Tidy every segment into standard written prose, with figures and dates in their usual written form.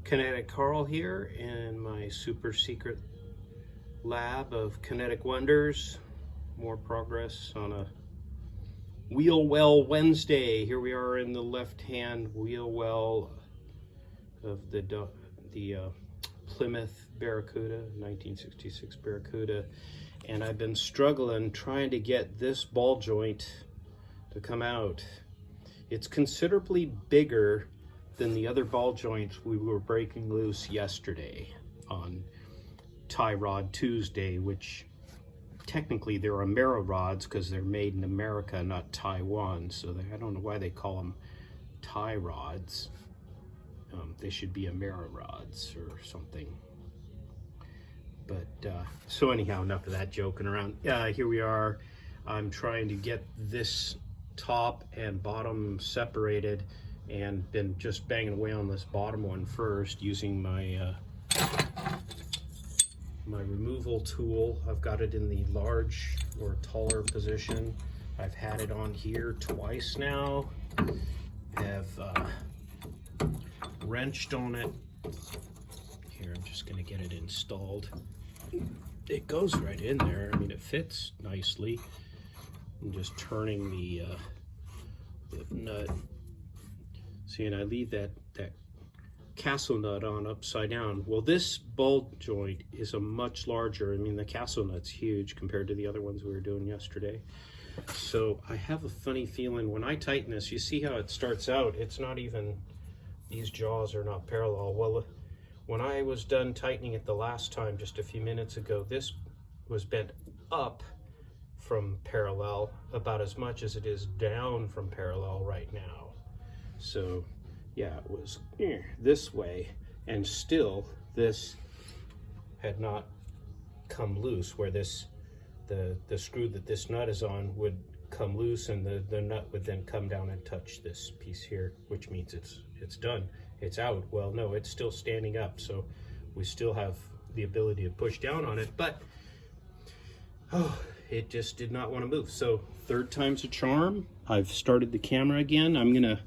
Kinetic Carl here in my super secret lab of kinetic wonders. More progress on a wheel well Wednesday. Here we are in the left-hand wheel well of the Plymouth Barracuda, 1966 Barracuda, and I've been struggling trying to get this ball joint to come out. It's considerably bigger than the other ball joints we were breaking loose yesterday on Tie Rod Tuesday, which technically they're Amera rods because they're made in America, not Taiwan. So I don't know why they call them tie rods. They should be Amera rods or something. But so anyhow, enough of that joking around. Here we are. I'm trying to get this top and bottom separated, and been just banging away on this bottom one first using my my removal tool. I've got it in the large or taller position. I've had it on here twice now. Have wrenched on it. Here, I'm just gonna get it installed. It goes right in there. I mean, it fits nicely. I'm just turning the nut. See, and I leave that castle nut on upside down. Well, this ball joint is a much larger. I mean, the castle nut's huge compared to the other ones we were doing yesterday. So I have a funny feeling when I tighten this, you see how it starts out, it's not even, these jaws are not parallel. Well, when I was done tightening it the last time, just a few minutes ago, this was bent up from parallel about as much as it is down from parallel right now. So yeah, it was this way, and still this had not come loose, where this the screw that this nut is on would come loose, and the nut would then come down and touch this piece here, which means it's done, it's out. Well, no, it's still standing up, so we still have the ability to push down on it, but it just did not want to move. So third time's a charm. I've started the camera again. I'm gonna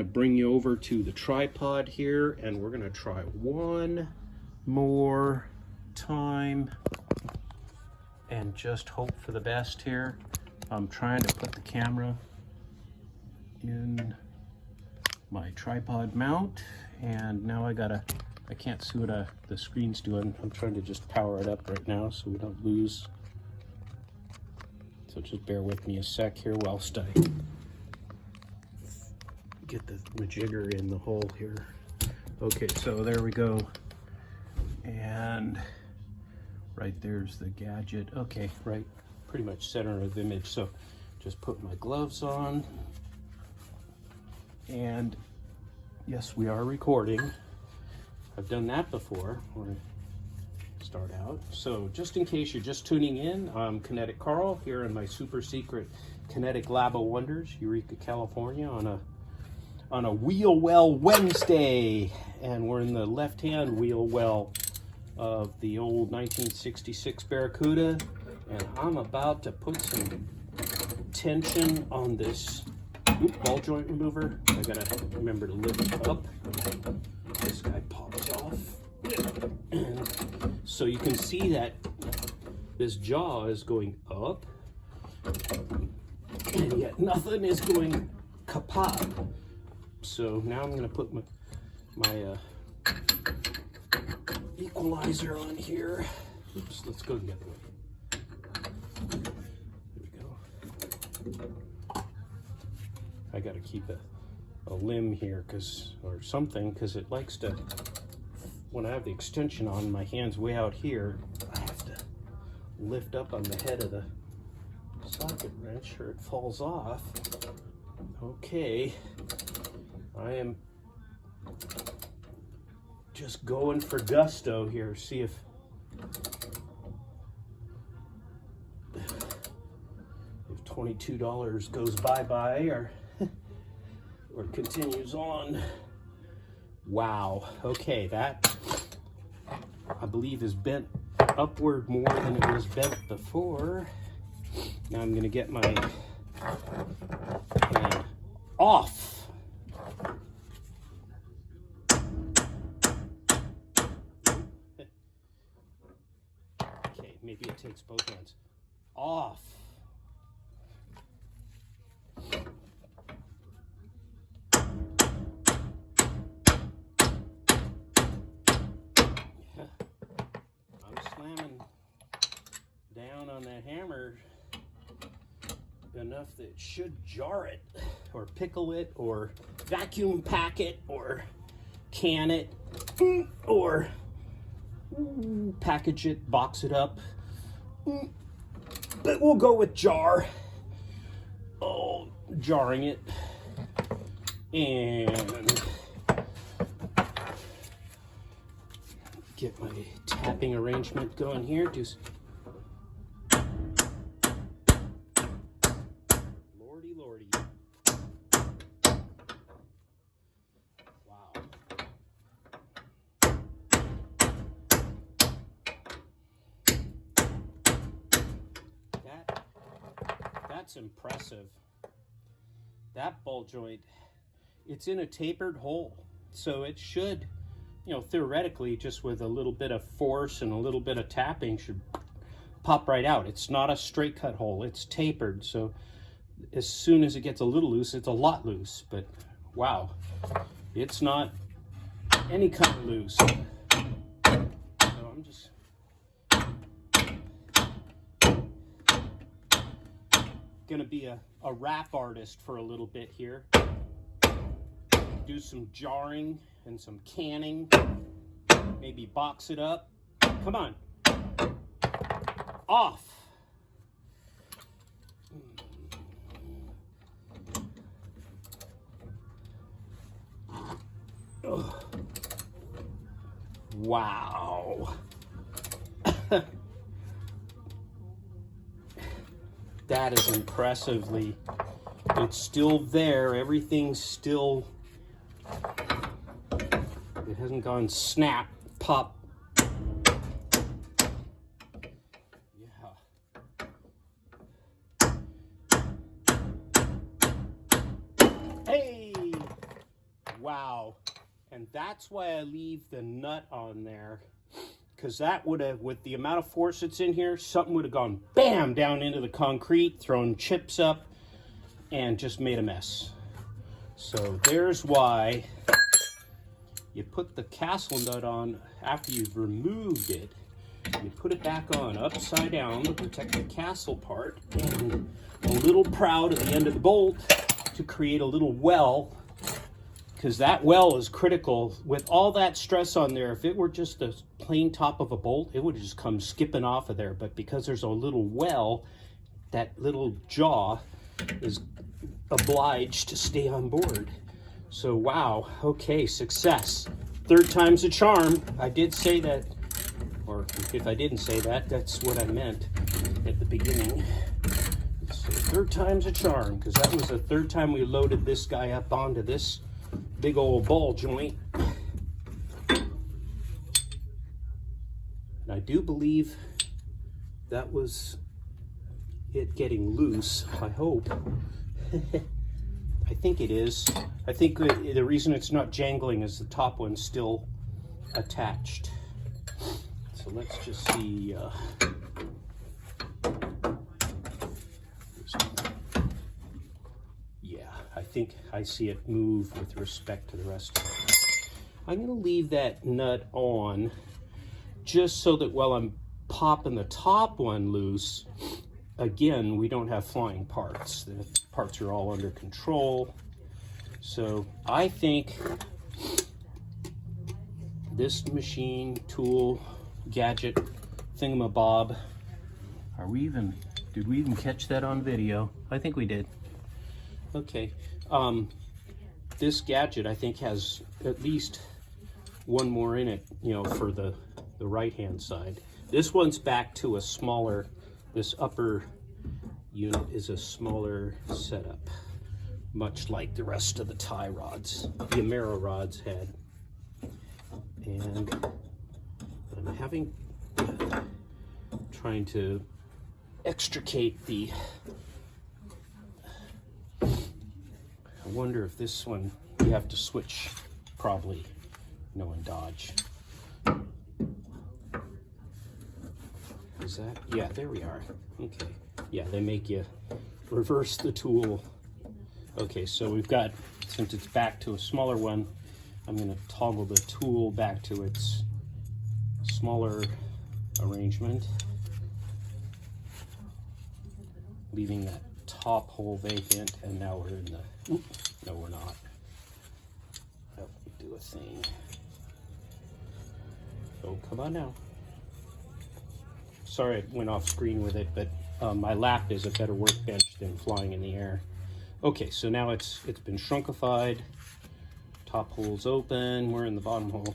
bring you over to the tripod here, and we're gonna try one more time and just hope for the best here. I'm trying to put the camera in my tripod mount, and now I can't see what the screen's doing. I'm trying to just power it up right now so we don't lose. So just bear with me a sec here whilst I get the majigger in the hole here. Okay, so there we go. And right there's the gadget. Okay, right, pretty much center of the image. So just put my gloves on. And yes, we are recording. I've done that before. We're start out. So just in case you're just tuning in, I'm Kinetic Carl here in my super secret Kinetic Lab of Wonders, Eureka, California, on a wheel well Wednesday, and we're in the left-hand wheel well of the old 1966 Barracuda, and I'm about to put some tension on this ball joint remover. I gotta remember to lift it up. This guy pops off, and so you can see that this jaw is going up, and yet nothing is going kaput. So now I'm going to put my equalizer on here. Oops, let's go the other way. There we go. I got to keep a limb here or something, because it likes to, when I have the extension on, my hand's way out here, I have to lift up on the head of the socket wrench or it falls off. Okay. I am just going for gusto here. See if $22 goes bye-bye or continues on. Wow. Okay, that I believe is bent upward more than it was bent before. Now I'm going to get my hand off. takes both hands. Off. I'm slamming down on that hammer enough that it should jar it, or pickle it, or vacuum pack it, or can it, or package it, box it up. But we'll go with jar. Oh, jarring it. And get my tapping arrangement going here. Just lordy, lordy. Wow. That's impressive. That ball joint, it's in a tapered hole, so it should, you know, theoretically, just with a little bit of force and a little bit of tapping, should pop right out. It's not a straight cut hole, it's tapered, so as soon as it gets a little loose, it's a lot loose. But wow, it's not any kind of loose. So I'm just gonna be a rap artist for a little bit here. Do some jarring and some canning. Maybe box it up. Come on. Off. Ugh. Wow. That is impressively, it's still there, everything's still, it hasn't gone snap, pop. Yeah. Hey! Wow. And that's why I leave the nut on there. Because that would have, with the amount of force that's in here, something would have gone bam down into the concrete, thrown chips up, and just made a mess. So there's why you put the castle nut on after you've removed it. You put it back on upside down to protect the castle part, and a little proud at the end of the bolt to create a little well, because that well is critical. With all that stress on there, if it were just a plain top of a bolt, it would just come skipping off of there. But because there's a little well, that little jaw is obliged to stay on board. So wow, okay, success. Third time's a charm. I did say that, or if I didn't say that, that's what I meant at the beginning. So third time's a charm, because that was the third time we loaded this guy up onto this big old ball joint. And I do believe that was it getting loose, I hope. I think it is. I think the reason it's not jangling is the top one's still attached. So let's just see. Yeah, I think I see it move with respect to the rest of it. I'm going to leave that nut on just so that while I'm popping the top one loose, again, we don't have flying parts. The parts are all under control. So I think this machine, tool, gadget, thingamabob, did we even catch that on video? I think we did. Okay. This gadget, I think, has at least one more in it, you know, for the right-hand side. This one's back to a smaller, this upper unit is a smaller setup, much like the rest of the tie rods, the Amero rods had. And I'm having, trying to extricate the, I wonder if this one, you have to switch, probably, knowing Dodge. Is that? Yeah, there we are. Okay. Yeah, they make you reverse the tool. Okay, so we've got, since it's back to a smaller one, I'm going to toggle the tool back to its smaller arrangement, leaving that top hole vacant, and now we're in the, no we're not. Oh, do a thing. Oh, come on now. Sorry I went off screen with it, but my lap is a better workbench than flying in the air. Okay, so now it's been shrunkified. Top hole's open, we're in the bottom hole.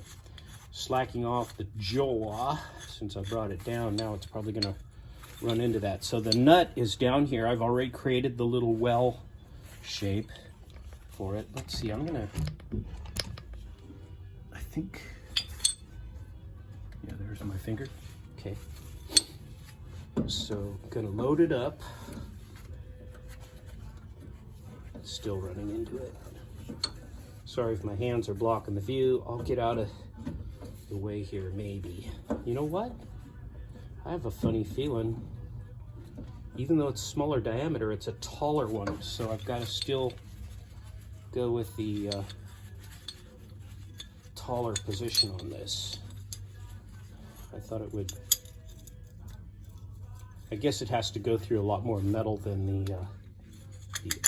Slacking off the jaw, since I brought it down, now it's probably gonna run into that. So the nut is down here. I've already created the little well shape for it. Let's see, I think, yeah, there's my finger. Okay. So I'm gonna load it up. It's still running into it. Sorry if my hands are blocking the view. I'll get out of the way here, maybe. You know what? I have a funny feeling, even though it's smaller diameter, it's a taller one, so I've got to still go with the taller position on this. I thought it would, I guess it has to go through a lot more metal than the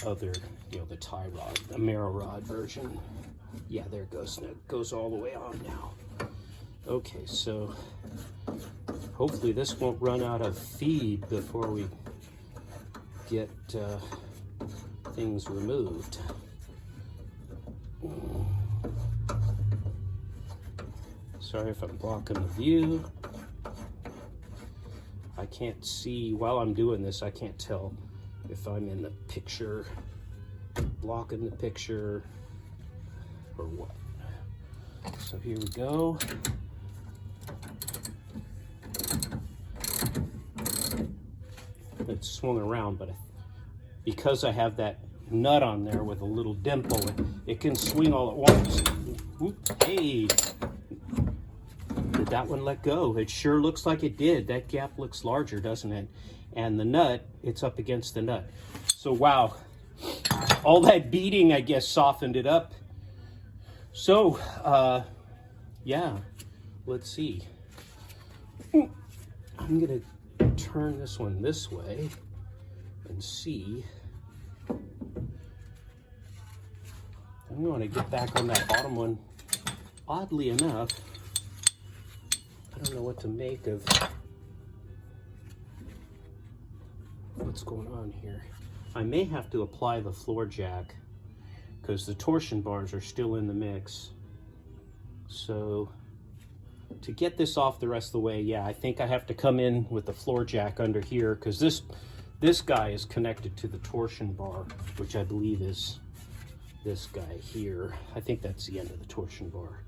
other, you know, the tie rod, the Mero rod version. Yeah, there it goes. And it goes all the way on now. Okay, so hopefully this won't run out of feed before we get things removed. Sorry if I'm blocking the view. I can't see, while I'm doing this, I can't tell if I'm in the picture, blocking the picture, or what. So here we go. It's swung around, but because I have that nut on there with a little dimple, it can swing all at once. Whoop, hey! Did that one let go? It sure looks like it did. That gap looks larger, doesn't it? And the nut, it's up against the nut. So wow, all that beating, I guess, softened it up. So, yeah, let's see. I'm gonna turn this one this way and see. I'm going to get back on that bottom one. Oddly enough, I don't know what to make of what's going on here. I may have to apply the floor jack because the torsion bars are still in the mix. So to get this off the rest of the way, yeah, I think I have to come in with the floor jack under here because this guy is connected to the torsion bar, which I believe is this guy here. I think that's the end of the torsion bar.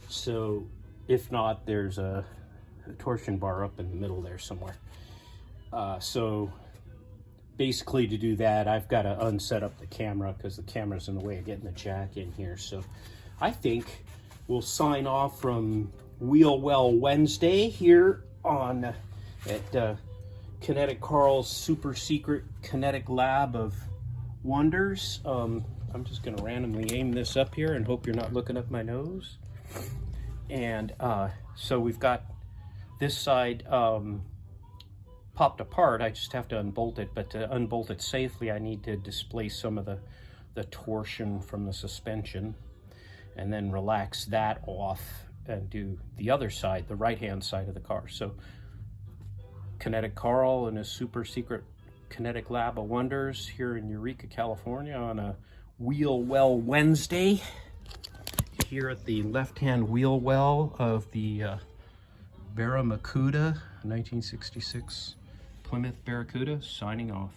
So if not, there's a torsion bar up in the middle there somewhere. So basically to do that, I've got to unset up the camera because the camera's in the way of getting the jack in here. So I think we'll sign off from Wheel Well Wednesday here on at Kinetic Carl's super secret kinetic lab of wonders. I'm just going to randomly aim this up here and hope you're not looking up my nose. And so we've got this side popped apart. I just have to unbolt it, but to unbolt it safely, I need to displace some of the torsion from the suspension and then relax that off and do the other side, the right-hand side of the car. So Kinetic Carl and his super secret kinetic lab of wonders here in Eureka, California on a Wheel Well Wednesday here at the left-hand wheel well of the Barracuda 1966 Plymouth Barracuda, signing off.